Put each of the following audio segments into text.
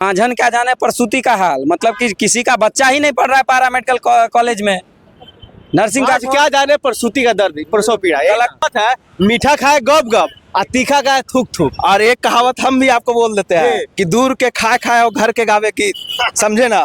आंझन क्या जाने प्रसूति का हाल, मतलब कि किसी का बच्चा ही नहीं पढ़ रहा है पैरा मेडिकल कॉलेज में। नर्सिंग का क्या जाने प्रसूति का दर्द, प्रसव पीड़ा। ये बात है, मीठा खाए गप गप और तीखा खाए थूक थूक। और एक कहावत हम भी आपको बोल देते हैं कि दूर के खाए खाए और घर के गावे की, समझे ना।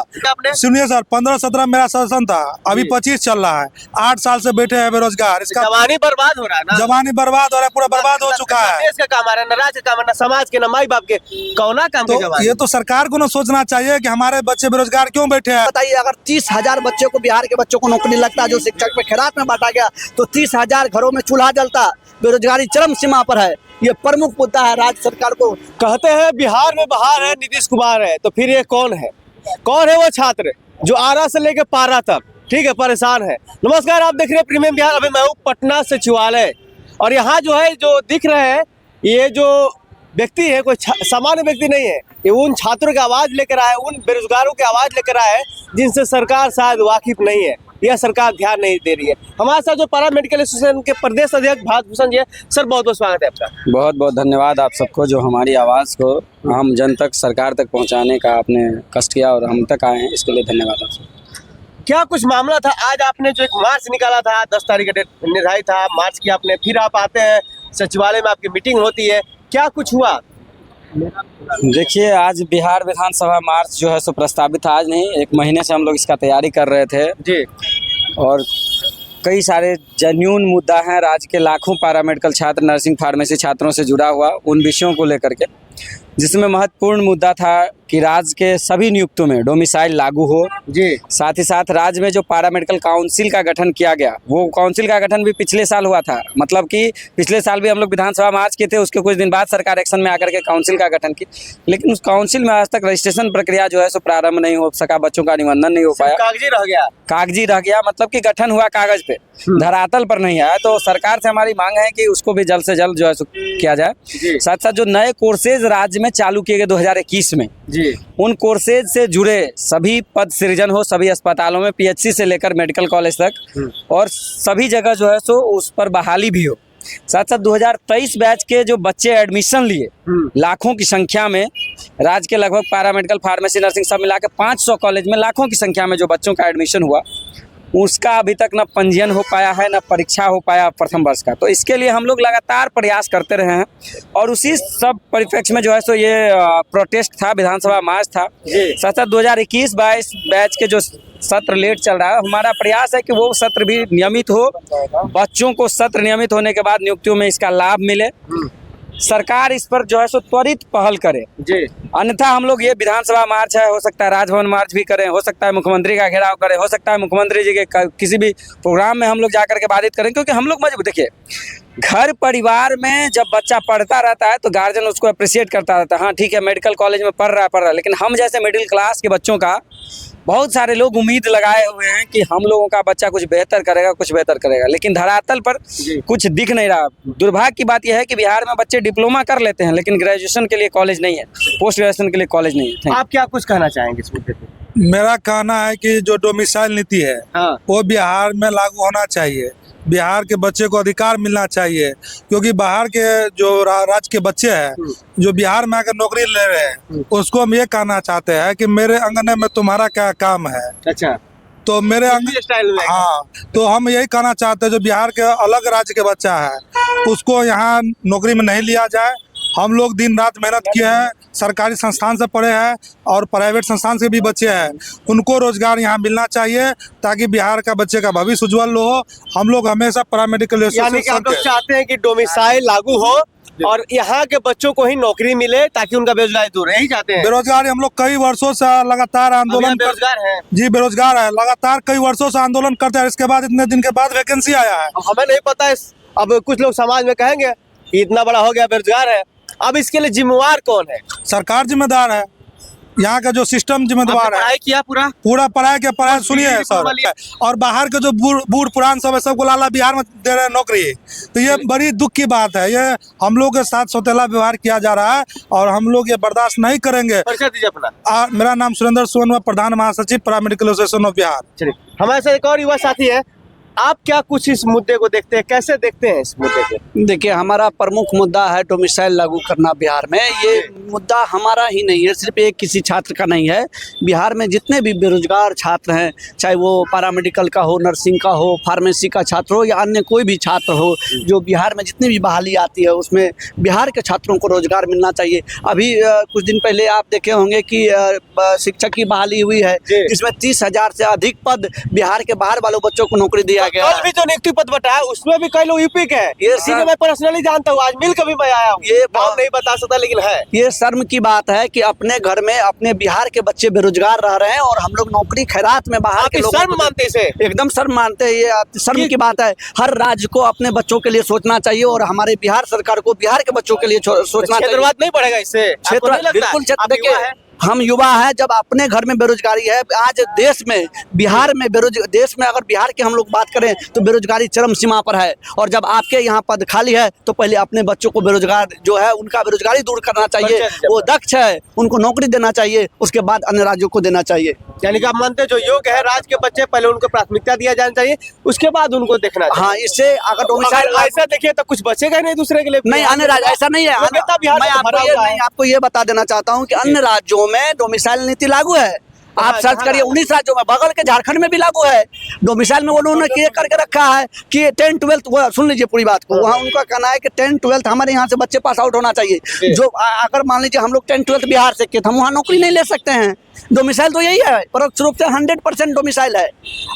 सुनिए सर, 15-17 मेरा सेशन था, अभी 25 चल रहा है। 8 साल से बैठे हैं बेरोजगार। इसका जवानी बर्बाद हो रहा है ना, जवानी बर्बाद हो रहा है, पूरा बर्बाद हो चुका है। देश का काम आ रहा है, न राज्य का काम, न समाज के, न माई बाप के, कौना काम के जवानी। ये तो सरकार को ना सोचना चाहिए कि हमारे बच्चे बेरोजगार क्यों बैठे हैं। बताइए, अगर 30,000 बच्चों को, बिहार के बच्चों को नौकरी लगता, जो शिक्षक पे खैरात में बांटा गया, तो 30,000 घरों में चूल्हा जलता। बेरोजगारी चरम सीमा पर है, ये प्रमुख मुद्दा है राज्य सरकार को। कहते हैं बिहार में बहार है, नीतीश कुमार है, तो फिर ये कौन है? कौन है वो छात्र जो आरा से लेकर पारा तक, ठीक है, परेशान है। नमस्कार, आप देख रहे हैं प्रीमियम बिहार। अभी मैं हूँ पटना सचिवालय, और यहाँ जो है, जो दिख रहे हैं, ये जो व्यक्ति है कोई सामान्य व्यक्ति नहीं है। ये उन छात्रों की आवाज लेकर आए, उन बेरोजगारों की आवाज लेकर आए जिनसे सरकार शायद वाकिफ नहीं है, यह सरकार ध्यान नहीं दे रही है। हमारे साथ जो पैरा मेडिकल एसोसिएशन के प्रदेश अध्यक्ष भारत भूषण जी है। सर, बहुत बहुत स्वागत है आपका। बहुत बहुत धन्यवाद आप सबको, जो हमारी आवाज़ को आम जन तक, सरकार तक पहुंचाने का आपने कष्ट किया और हम तक आए हैं, इसके लिए धन्यवाद आप सबको। क्या कुछ मामला था आज? आपने जो एक मार्च निकाला था, 10 तारीख का डेट निर्धारित था, मार्च की आपने, फिर आप आते हैं सचिवालय में, आपकी मीटिंग होती है, क्या कुछ हुआ? देखिए, आज बिहार विधानसभा मार्च जो है सो प्रस्तावित था। आज नहीं, 1 महीने से हम लोग इसका तैयारी कर रहे थे जी। और कई सारे जेन्युइन मुद्दा हैं राज्य के लाखों पैरामेडिकल छात्र, नर्सिंग फार्मेसी छात्रों से जुड़ा हुआ, उन विषयों को लेकर के, जिसमें महत्वपूर्ण मुद्दा था कि राज्य के सभी नियुक्तों में डोमिसाइल लागू हो जी। साथ ही साथ राज्य में जो पैरामेडिकल काउंसिल का गठन किया गया, वो काउंसिल का गठन भी पिछले साल हुआ था। मतलब कि पिछले साल भी हम लोग विधानसभा मार्च किए थे, उसके कुछ दिन बाद सरकार एक्शन में आकर के काउंसिल का गठन की, लेकिन उस काउंसिल में आज तक रजिस्ट्रेशन प्रक्रिया जो है सो प्रारंभ नहीं हो सका, बच्चों का निबंधन नहीं हो पाया, कागजी रह गया। कागजी रह गया, मतलब कि गठन हुआ कागज पे, धरातल पर नहीं आया। तो सरकार से हमारी मांग है कि उसको भी जल्द से जल्द जो है सो किया जाए। साथ साथ जो नए कोर्सेज राज्य में चालू किए गए 2021 में जी, उन कोर्सेज से जुड़े सभी पद सृजन हो, सभी अस्पतालों में, पीएचसी से लेकर मेडिकल कॉलेज तक, और सभी जगह जो है सो उस पर बहाली भी हो। साथ साथ 2023 बैच के जो बच्चे एडमिशन लिए लाखों की संख्या में, राज्य के लगभग पैरामेडिकल, फार्मेसी, नर्सिंग सब मिला के 500 कॉलेज में लाखों की संख्या में जो बच्चों का एडमिशन हुआ, उसका अभी तक न पंजीयन हो पाया है, न परीक्षा हो पाया प्रथम वर्ष का। तो इसके लिए हम लोग लगातार प्रयास करते रहे हैं, और उसी सब परिप्रेक्ष्य में जो है सो ये प्रोटेस्ट था, विधानसभा मार्च था। साथ साथ 2021-22 बैच के जो सत्र लेट चल रहा है, हमारा प्रयास है कि वो सत्र भी नियमित हो, बच्चों को सत्र नियमित होने के बाद नियुक्तियों में इसका लाभ मिले, सरकार इस पर जो है सो त्वरित पहल करे जी। अन्यथा हम लोग, ये विधानसभा मार्च है, हो सकता है राजभवन मार्च भी करें, हो सकता है मुख्यमंत्री का घेराव करें, हो सकता है मुख्यमंत्री जी के किसी भी प्रोग्राम में हम लोग जाकर के बाधित करें, क्योंकि हम लोग मजबूत, देखिए, घर परिवार में जब बच्चा पढ़ता रहता है तो गार्जियन उसको अप्रिशिएट करता रहता है, हाँ ठीक है मेडिकल कॉलेज में पढ़ रहा है, लेकिन हम जैसे मिडिल क्लास के बच्चों का बहुत सारे लोग उम्मीद लगाए हुए हैं कि हम लोगों का बच्चा कुछ बेहतर करेगा, कुछ बेहतर करेगा, लेकिन धरातल पर कुछ दिख नहीं रहा। दुर्भाग्य की बात यह है कि बिहार में बच्चे डिप्लोमा कर लेते हैं, लेकिन ग्रेजुएशन के लिए कॉलेज नहीं है, पोस्ट ग्रेजुएशन के लिए कॉलेज नहीं है। आप क्या कुछ कहना चाहेंगे इस मुद्दे पे? मेरा कहना है कि जो डोमिसाइल नीति है, वो बिहार में लागू होना चाहिए। बिहार के बच्चे को अधिकार मिलना चाहिए, क्योंकि बाहर के जो राज्य के बच्चे हैं जो बिहार में आकर नौकरी ले रहे हैं, उसको हम ये कहना चाहते हैं कि मेरे अंगने में तुम्हारा क्या काम है। अच्छा, तो मेरे स्टाइल में, हाँ, तो हम यही कहना चाहते हैं जो बिहार के अलग राज्य के बच्चा है उसको यहाँ नौकरी में नहीं लिया जाए। हम लोग दिन रात मेहनत किए हैं, सरकारी संस्थान से पढ़े हैं और प्राइवेट संस्थान से भी बच्चे हैं, उनको रोजगार यहाँ मिलना चाहिए ताकि बिहार का बच्चे का भविष्य उज्जवल हो। हम लोग हमेशा पैरामेडिकल यानी कि आप लोग चाहते हैं कि डोमिसाइल लागू हो और यहाँ के बच्चों को ही नौकरी मिले ताकि उनका बेरोजगारी दूर, यही चाहते हैं। बेरोजगारी हम लोग कई वर्षों से लगातार आंदोलन बेरोजगार है जी, बेरोजगार है, लगातार कई वर्षों से आंदोलन करते हैं, इसके बाद इतने दिन के बाद वैकेंसी आया है। हमें नहीं पता है, अब कुछ लोग समाज में कहेंगे इतना बड़ा हो गया, बेरोजगार है, अब इसके लिए जिम्मेवार कौन है? सरकार जिम्मेदार है, यहाँ का जो सिस्टम जिम्मेदार है। पढ़ाई किया पूरा पढ़ाई के पढ़ाई सुनिए सर, और बाहर के जो बूढ़ पुरान सब है, सबको लाला बिहार में दे रहे हैं नौकरी, तो ये बड़ी दुख की बात है। ये हम लोग के साथ सौतेला व्यवहार किया जा रहा है और हम लोग ये बर्दाश्त नहीं करेंगे। परिचय दीजिए अपना। मेरा नाम सुरेंद्र सोनवा, प्रधान महासचिव पैरामेडिकल एसोसिएशन ऑफ बिहार। हमारे साथ एक और युवा साथी है, आप क्या कुछ इस मुद्दे को देखते हैं, कैसे देखते हैं इस मुद्दे को? देखिए, हमारा प्रमुख मुद्दा है डोमिसाइल लागू करना बिहार में। ये मुद्दा हमारा ही नहीं है, सिर्फ एक किसी छात्र का नहीं है। बिहार में जितने भी बेरोजगार छात्र हैं, चाहे वो पैरामेडिकल का हो, नर्सिंग का हो, फार्मेसी का छात्र हो या अन्य कोई भी छात्र हो, जो बिहार में जितनी भी बहाली आती है उसमें बिहार के छात्रों को रोजगार मिलना चाहिए। अभी कुछ दिन पहले आप देखे होंगे कि शिक्षक की बहाली हुई है, जिसमें 30,000 से अधिक पद बिहार के बाहर वालों बच्चों को नौकरी दिया गया। कल भी जो नियुक्ति पद बताया उसमें भी कई लोग यूपी के हैं। ये इसी को मैं पर्सनली जानता हूँ, आज मिल कर भी मैं आया हूँ। ये नाम नहीं बता सकता लेकिन है। ये शर्म की बात है कि अपने घर में अपने बिहार के बच्चे बेरोजगार रह रहे हैं और हम लोग नौकरी खैरात में बाहर के लोगों शर्म को मानते इसे? एकदम शर्म मानते हैं। ये शर्म की बात है। हर राज्य को अपने बच्चों के लिए सोचना चाहिए और हमारे बिहार सरकार को बिहार के बच्चों के लिए सोचना चाहिए। क्षेत्रवाद नहीं बढ़ेगा इससे? आपको नहीं लगता? बिल्कुल आप देखिए, युवा हैं। हम युवा हैं। जब अपने घर में बेरोजगारी है, आज देश में बिहार में देश में अगर बिहार की हम लोग बात करें तो बेरोजगारी चरम सीमा पर है। और जब आपके यहाँ पद खाली है तो पहले अपने बच्चों को बेरोजगार जो है उनका बेरोजगारी दूर करना चाहिए। वो दक्ष है, उनको नौकरी देना चाहिए, उसके बाद अन्य राज्यों को देना चाहिए। यानी कि आप मानते हैं जो योग्य है राज्य के बच्चे, पहले उनको प्राथमिकता दिया जाना चाहिए, उसके बाद उनको देखना चाहिए। हाँ, इससे अगर डोमिसाइल ऐसा देखिए तो कुछ बचेगा नहीं दूसरे के लिए। नहीं, अन्य राज्य ऐसा नहीं है। मैं आपको ये बता देना चाहता हूँ कि अन्य राज्यों में डोमिसाइल नीति लागू है। आप सर्च करिए, 19 राज्यों में, बगल के झारखंड में भी लागू है। डोमिसाइल में उन्होंने ये करके रखा है कि 10th 12th, वो सुन लीजिए पूरी बात को, वहाँ उनका कहना है कि 10th 12th हमारे यहाँ से बच्चे पास आउट होना चाहिए। जो अगर मान लीजिए हम लोग 10th 12th बिहार से किए तो हम वहाँ नौकरी नहीं ले सकते हैं। डोमिसाइल तो यही है, परोक्ष रूप से 100% डोमिसाइल है।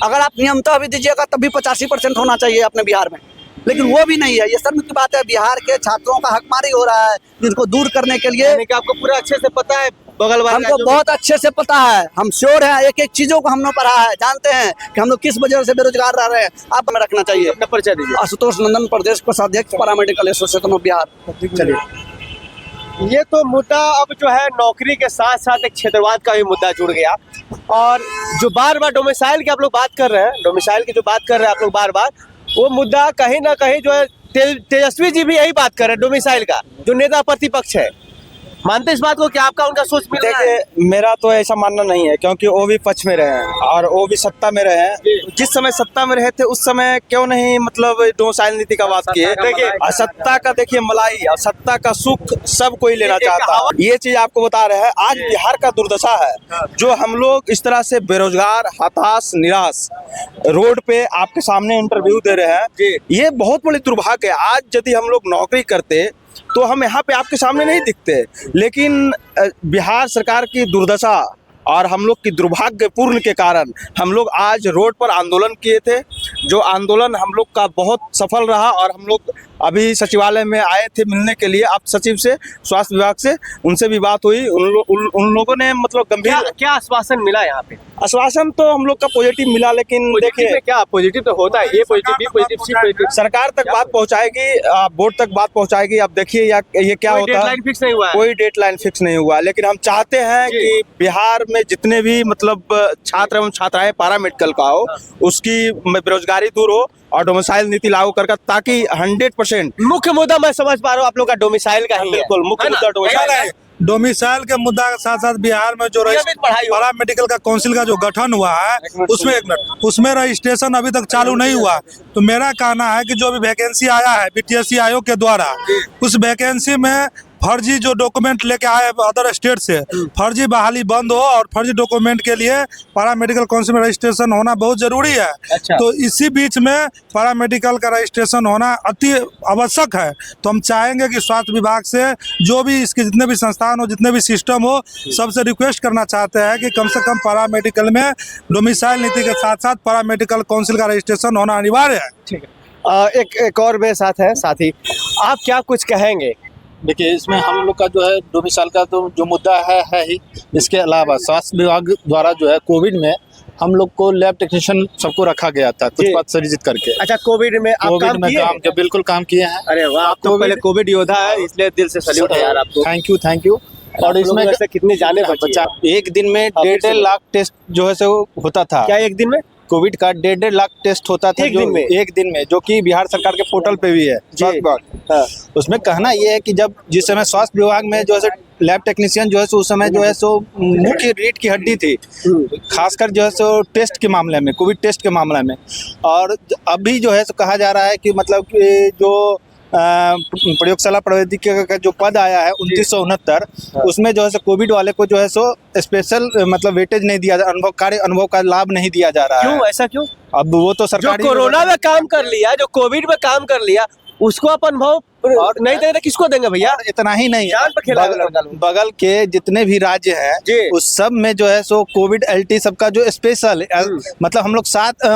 अगर आप नियमतः भी दीजिएगा तब भी 85% होना चाहिए अपने बिहार में, लेकिन वो भी नहीं है। ये शर्म की बात है। बिहार के छात्रों का हकमारी हो रहा है, जिनको दूर करने के लिए आपको पूरा अच्छे से पता है, बगल वाले हमको बहुत अच्छे से पता है। हम श्योर हैं, एक एक चीजों को हमने पढ़ा है, जानते हैं कि हम लोग किस वजह से बेरोजगार रह रहे हैं। आप हमें रखना चाहिए। अपना परिचय दीजिए। आशुतोष नंदन, प्रदेश कोषाध्यक्ष पैरामेडिकल एसोसिएशन ऑफ बिहार। चलिए, ये तो मुद्दा अब जो है नौकरी के साथ साथ एक क्षेत्रवाद का भी मुद्दा जुड़ गया। और जो बार बार डोमिसाइल की आप लोग बात कर रहे हैं, डोमिसाइल की जो बात कर रहे हैं आप लोग बार बार, वो मुद्दा कहीं ना कहीं जो है तेजस्वी जी भी यही बात कर रहे हैं डोमिसाइल का, जो नेता प्रतिपक्ष है। मानते इस बात को कि आपका उनका सोच मिल रहा है? देखिए, मेरा तो ऐसा मानना नहीं है, क्योंकि वो भी पक्ष में रहे हैं और वो भी सत्ता में रहे हैं। जिस समय सत्ता में रहे थे उस समय क्यों नहीं मतलब डोमिसाइल नीति का बात किए। देखिए, सत्ता का देखिए मलाई और सत्ता का सुख सब कोई लेना चाहता है। ये चीज आपको बता रहे हैं, आज बिहार का दुर्दशा है। जो हम लोग इस तरह से बेरोजगार, हताश, निराश रोड पे आपके सामने इंटरव्यू दे रहे हैं, ये बहुत बड़ी दुर्भाग्य है। आज यदि हम लोग नौकरी करते तो हम यहाँ पे आपके सामने नहीं दिखते, लेकिन बिहार सरकार की दुर्दशा और हम लोग की दुर्भाग्यपूर्ण के कारण हम लोग आज रोड पर आंदोलन किए थे। जो आंदोलन हम लोग का बहुत सफल रहा और हम लोग अभी सचिवालय में आए थे मिलने के लिए आप सचिव से, स्वास्थ्य विभाग से, उनसे भी बात हुई। उन लोगों ने मतलब गंभीर क्या आश्वासन मिला यहाँ पे? आश्वासन तो हम लोग का पॉजिटिव मिला, लेकिन देखिए क्या पॉजिटिव तो होता है, ये पॉजिटिव, बी पॉजिटिव, सी पॉजिटिव। सरकार तक बात पहुंचाएगी, बोर्ड तक बात पहुंचाएगी। अब देखिए ये क्या होता है। डेडलाइन फिक्स नहीं हुआ है, कोई डेडलाइन फिक्स नहीं हुआ, लेकिन हम चाहते हैं कि बिहार में जितने भी मतलब छात्र एवं छात्राएं पैरामेडिकल का हो, उसकी बेरोजगारी दूर हो और डोमिसाइल नीति लागू कर, ताकि 100% मुख्य मुद्दा मैं समझ पा रहा हूँ आप लोग का डोमिसाइल का ही है। बिल्कुल मुख्य मुद्दा डोमिसाइल है। डोमिसाइल के मुद्दा के साथ साथ बिहार में जो पैरामेडिकल का काउंसिल का जो गठन हुआ है उसमें रजिस्ट्रेशन अभी तक चालू नहीं हुआ। तो मेरा कहना है कि जो भी वैकेंसी आया है बीटीएससी आयोग के द्वारा, उस वैकेंसी में फर्जी जो डॉक्यूमेंट लेके आए अदर स्टेट से, फर्जी बहाली बंद हो और फर्जी डॉक्यूमेंट के लिए पैरामेडिकल काउंसिल में रजिस्ट्रेशन होना बहुत जरूरी है। अच्छा। तो इसी बीच में पैरामेडिकल का रजिस्ट्रेशन होना अति आवश्यक है। तो हम चाहेंगे कि स्वास्थ्य विभाग से जो भी इसके जितने भी संस्थान हो, जितने भी सिस्टम हो, सबसे रिक्वेस्ट करना चाहते हैं कि कम से कम पैरामेडिकल में डोमिसाइल नीति के साथ साथ पैरामेडिकल काउंसिल का रजिस्ट्रेशन होना अनिवार्य है। ठीक है। एक और मेरे साथ है साथी, आप क्या कुछ कहेंगे? देखिए, इसमें हम लोग का जो है डोमिसाइल का तो जो मुद्दा है ही। इसके अलावा स्वास्थ्य विभाग द्वारा जो है कोविड में हम लोग को लैब टेक्नीशियन सबको रखा गया था कुछ पद सृजित करके। अच्छा, कोविड में आप काम किए हैं? बिल्कुल काम किए हैं। अरे वाह, आप तो पहले कोविड योद्धा है, इसलिए दिल से सैल्यूट है यार आपको। Thank you. और इसमें कितने जाने बच्चा एक दिन में 1.5 लाख टेस्ट जो है सो होता था। क्या एक दिन में? कोविड का 1.5 लाख टेस्ट होता था एक दिन में, जो कि बिहार सरकार के पोर्टल पे भी है स्वास्थ्य विभाग। उसमें कहना ये है कि जब जिस समय स्वास्थ्य विभाग में जो है लैब टेक्नीशियन जो है सो उस समय जो है सो मुख्य रीढ़ की हड्डी थी, खासकर जो है सो टेस्ट के मामले में, कोविड टेस्ट के मामले में। और अभी जो है सो कहा जा रहा है कि मतलब कि जो प्रयोगशाला प्रौद्योगिकी का जो पद आया है 2969, उसमें जो है सो कोविड वाले को जो है सो स्पेशल मतलब वेटेज नहीं दिया, अनुभव का लाभ नहीं दिया जा रहा है। क्यों, ऐसा क्यों? अब वो तो जो सरकारी कोरोना में काम कर लिया, जो कोविड में काम कर लिया, उसको आप अनुभव और नहीं देंगे तो किसको देंगे भैया? और इतना ही नहीं, जान पे खेला बगल के जितने भी राज्य जी। हैं उस सब में जो है सो कोविड एलटी सबका जो स्पेशल मतलब हम लोग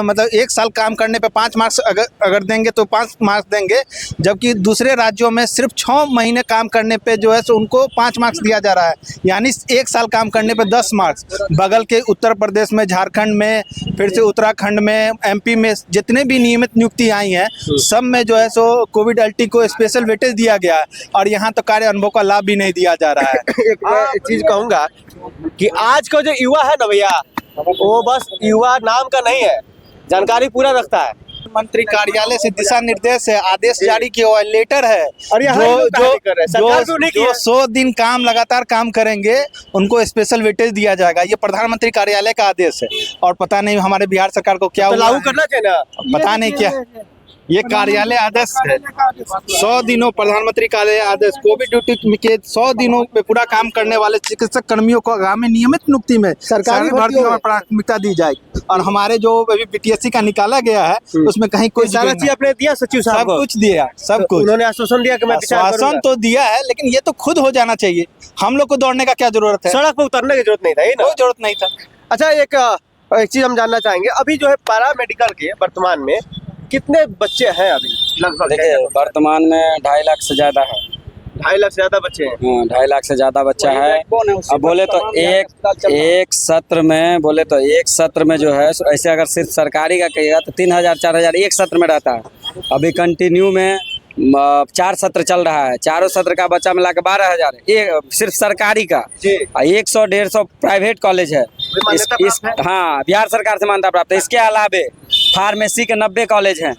मतलब 1 साल काम करने पे 5 मार्क्स अगर देंगे तो 5 मार्क्स देंगे, जबकि दूसरे राज्यों में सिर्फ 6 महीने काम करने पे जो है सो उनको 5 मार्क्स दिया जा रहा है, यानी 1 साल काम करने पे 10 मार्क्स। बगल के उत्तर प्रदेश में, झारखंड में, फिर से उत्तराखंड में, MP में जितने भी नियमित नियुक्ति आई हैं सब में जो है सो कोविड एलटी को स्पेशल वेटेज दिया गया है, और यहाँ तो कार्य अनुभव का लाभ भी नहीं दिया जा रहा है। एक चीज कहूंगा कि आज का जो युवा है ना भैया, वो बस युवा नाम का नहीं है, जानकारी पूरा रखता है। मंत्री कार्यालय से दिशा निर्देश है, आदेश जारी किया हुआ है, लेटर है, और यहाँ लोग कार्य कर रहे हैं, सरकार क्यों नहीं की है? 100 दिन काम लगातार काम करेंगे उनको स्पेशल वेटेज दिया जाएगा, ये प्रधानमंत्री कार्यालय का आदेश है। और पता नहीं हमारे बिहार सरकार को क्या तो हुआ लागू है, करना चाहिए ना। पता नहीं क्या, ये कार्यालय आदेश है। 100 दिनों प्रधानमंत्री कार्यालय आदेश, कोविड ड्यूटी के 100 दिनों में पूरा काम करने वाले चिकित्सक कर्मियों को आगामी नियमित नियुक्ति में सरकारी भर्तियों में प्राथमिकता दी जाएगी। और हमारे जो अभी BTSC का निकाला गया है उसमें कहीं कोई सारा चीज आपने दिया सचिव साहब सब को? कुछ दिया, सब कुछ उन्होंने आश्वासन दिया कि मैं विचार आश्वासन करूंगा। तो दिया है, लेकिन ये तो खुद हो जाना चाहिए, हम लोग को दौड़ने का क्या जरूरत है, सड़क पर उतरने की जरूरत नहीं था, ये ना? कोई जरूरत नहीं था। अच्छा, एक चीज हम जानना चाहेंगे, अभी जो है पैरा मेडिकल के वर्तमान में कितने बच्चे हैं अभी लगभग? देखिए वर्तमान में 2.5 लाख से ज़्यादा है। 2.5 लाख से ज्यादा बच्चे हैं। 2.5 लाख से ज़्यादा बच्चा है। अब बोले तो एक सत्र में जो है ऐसे अगर सिर्फ सरकारी का कहिएगा तो 3,000 4,000 एक सत्र में रहता है। अभी कंटिन्यू में 4 सत्र चल रहा है, चारों सत्र का बच्चा मिला के 12,000 है, ये सिर्फ सरकारी का। 100-150 प्राइवेट कॉलेज है। हाँ, बिहार सरकार से मान्यता प्राप्त है। इसके अलावे फार्मेसी के 90 कॉलेज हैं।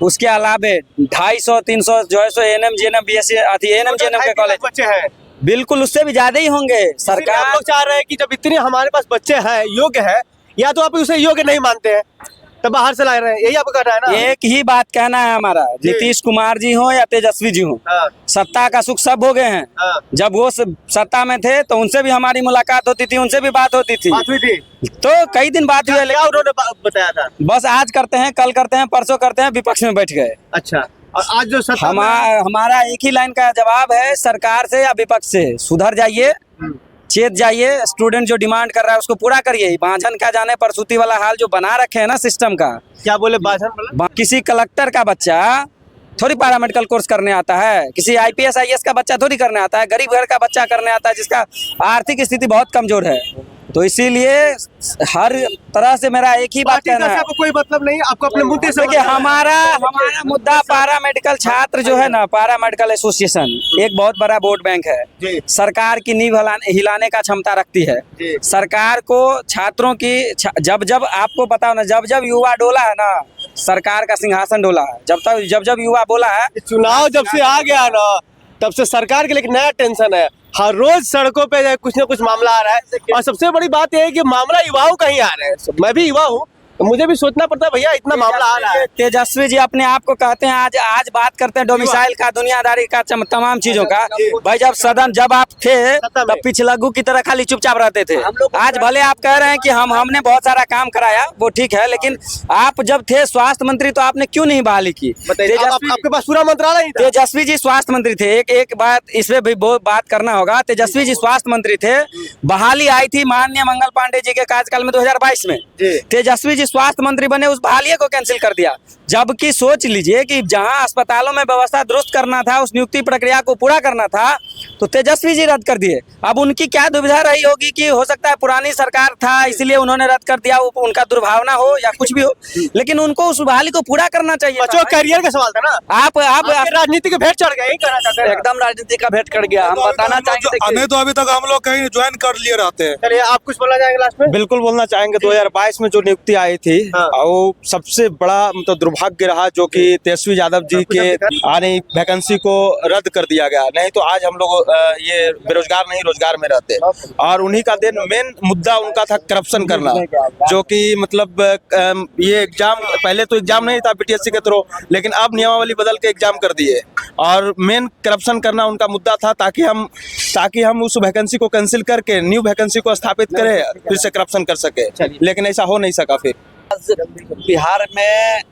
उसके अलावे 250-300 जो है सो ANM GNM BSc ANM GNM के कॉलेज बच्चे हैं। बिल्कुल उससे भी ज्यादा ही होंगे। सरकार लोग चाह रहे हैं कि जब इतने हमारे पास बच्चे हैं, योग्य है, या तो आप उसे योग्य नहीं मानते हैं तो बाहर से ला रहे हैं, यही आपको कहना है ना? एक ही बात कहना है हमारा, नीतीश कुमार जी हो या तेजस्वी जी हो, सत्ता का सुख सब हो गए हैं। जब वो सत्ता में थे तो उनसे भी हमारी मुलाकात होती थी, उनसे भी बात होती थी, तो कई दिन बात हुई, लेकिन उन्होंने बताया था बस आज करते हैं, कल करते हैं, परसों करते हैं, विपक्ष में बैठ गए। अच्छा, और आज जो हमारा एक ही लाइन का जवाब है, सरकार से या विपक्ष से, सुधर जाइए, चेत जाइए, स्टूडेंट जो डिमांड कर रहा है उसको पूरा करिए। बांझन का जाने प्रसूति वाला हाल जो बना रखे हैं ना सिस्टम का, क्या बोले बांझन? किसी कलेक्टर का बच्चा थोड़ी पैरामेडिकल कोर्स करने आता है, किसी IPS IAS का बच्चा थोड़ी करने आता है, गरीब घर का बच्चा करने आता है जिसका आर्थिक स्थिति बहुत कमजोर है। तो इसीलिए हर तरह से मेरा एक ही बात कहना है, आपको कोई मतलब नहीं, आपको अपने मुद्दे से देखिए हमारा मुद्दा पैरामेडिकल छात्र जो है ना, पैरामेडिकल एसोसिएशन एक बहुत बड़ा वोट बैंक है, सरकार की नींव हिलाने का क्षमता रखती है। सरकार को छात्रों की जब आपको पता हो ना, जब युवा डोला है ना, सरकार का सिंहासन डोला है। जब युवा बोला है, चुनाव जब से आ गया ना, तब से सरकार के लिए एक नया टेंशन है। हर रोज सड़कों पे कुछ ना कुछ मामला आ रहा है, और सबसे बड़ी बात यह है कि मामला युवाओं का ही आ रहा है। मैं भी युवा हूँ, तो मुझे भी सोचना पड़ता है भैया, इतना मामला आ रहा है। तेजस्वी जी अपने आप को कहते हैं आज बात करते हैं डोमिसाइल का, दुनियादारी का, तमाम चीजों का। भाई जब आप थे तब पिछलग्गू की तरह खाली चुपचाप रहते थे। आज भले आप कह रहे हैं कि हमने बहुत सारा काम कराया, वो ठीक है, लेकिन आप जब थे स्वास्थ्य मंत्री तो आपने क्यों नहीं बहाली की? आपके पास पूरा मंत्रालय ही था। तेजस्वी जी स्वास्थ्य मंत्री थे। एक बात इसमें भी बात करना होगा, तेजस्वी जी स्वास्थ्य मंत्री थे, बहाली आई थी माननीय मंगल पांडे जी के कार्यकाल में 2022 में। तेजस्वी जी स्वास्थ्य मंत्री बने, उस बहाली को कैंसिल कर दिया। जबकि सोच लीजिए कि जहां अस्पतालों में व्यवस्था दुरुस्त करना था, उस नियुक्ति प्रक्रिया को पूरा करना था, तो तेजस्वी जी रद्द कर दिए। अब उनकी क्या दुविधा रही होगी कि हो सकता है पुरानी सरकार था इसलिए उन्होंने रद्द कर दिया, उनका दुर्भावना हो या कुछ भी हो, लेकिन उनको उस बहाली को पूरा करना चाहिए। बच्चों करियर का सवाल था ना। आप राजनीति के भेंट चढ़ गए, कहना चाहते हैं? एकदम राजनीति का भेंट कर गया। हम बताना चाहेंगे, हमें तो अभी तक हम लोग कहीं ज्वाइन कर लिए रहते हैं। चलिए, आप कुछ बोलना चाहेंगे लास्ट में? बिल्कुल बोलना चाहेंगे। 2022 में जो नियुक्ति आई थी हाँ। और वो सबसे बड़ा मतलब दुर्भाग्य रहा जो कि तेजस्वी यादव जी के आने वैकेंसी को रद्द कर दिया गया। नहीं तो आज हम लोग ये बेरोजगार नहीं रोजगार में रहते। और उन्हीं का दिन मेन मुद्दा उनका था करप्शन करना, जो कि मतलब ये एग्जाम पहले तो एग्जाम नहीं था बीटीएससी के थ्रू, लेकिन अब नियमावली बदल के एग्जाम कर दिए और मेन करप्शन करना उनका मुद्दा था, ताकि हम उस वैकेंसी को कैंसिल करके न्यू वैकेंसी को स्थापित करें, फिर से करप्शन कर सके। लेकिन ऐसा हो नहीं सका। फिर बिहार में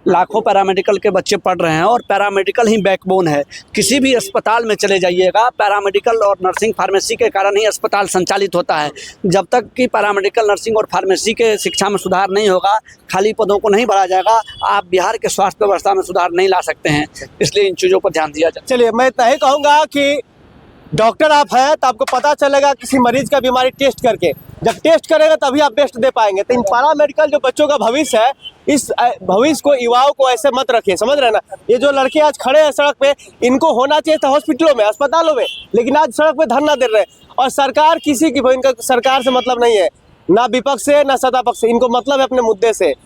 लाखों पैरामेडिकल के बच्चे पढ़ रहे हैं और पैरामेडिकल ही बैकबोन है। किसी भी अस्पताल में चले जाइएगा, पैरामेडिकल और नर्सिंग फार्मेसी के कारण ही अस्पताल संचालित होता है। जब तक कि पैरामेडिकल नर्सिंग और फार्मेसी के शिक्षा में सुधार नहीं होगा, खाली पदों को नहीं बढ़ाया जाएगा, आप बिहार के स्वास्थ्य व्यवस्था में सुधार नहीं ला सकते हैं। इसलिए इन चीज़ों पर ध्यान दिया जाए। चलिए, मैं इतना ही कहूँगा कि डॉक्टर आप हैं तो आपको पता चलेगा किसी मरीज का बीमारी टेस्ट करके, जब टेस्ट करेगा तभी आप बेस्ट दे पाएंगे। तो इन पैरामेडिकल जो बच्चों का भविष्य है, इस भविष्य को, युवाओं को ऐसे मत रखिए, समझ रहे हैं ना। ये जो लड़के आज खड़े हैं सड़क पे, इनको होना चाहिए था हॉस्पिटलों में, अस्पतालों में, लेकिन आज सड़क पे धरना दे रहे हैं। और सरकार किसी की, इनका सरकार से मतलब नहीं है, ना विपक्ष से ना सत्ता पक्ष से, इनको मतलब है अपने मुद्दे से।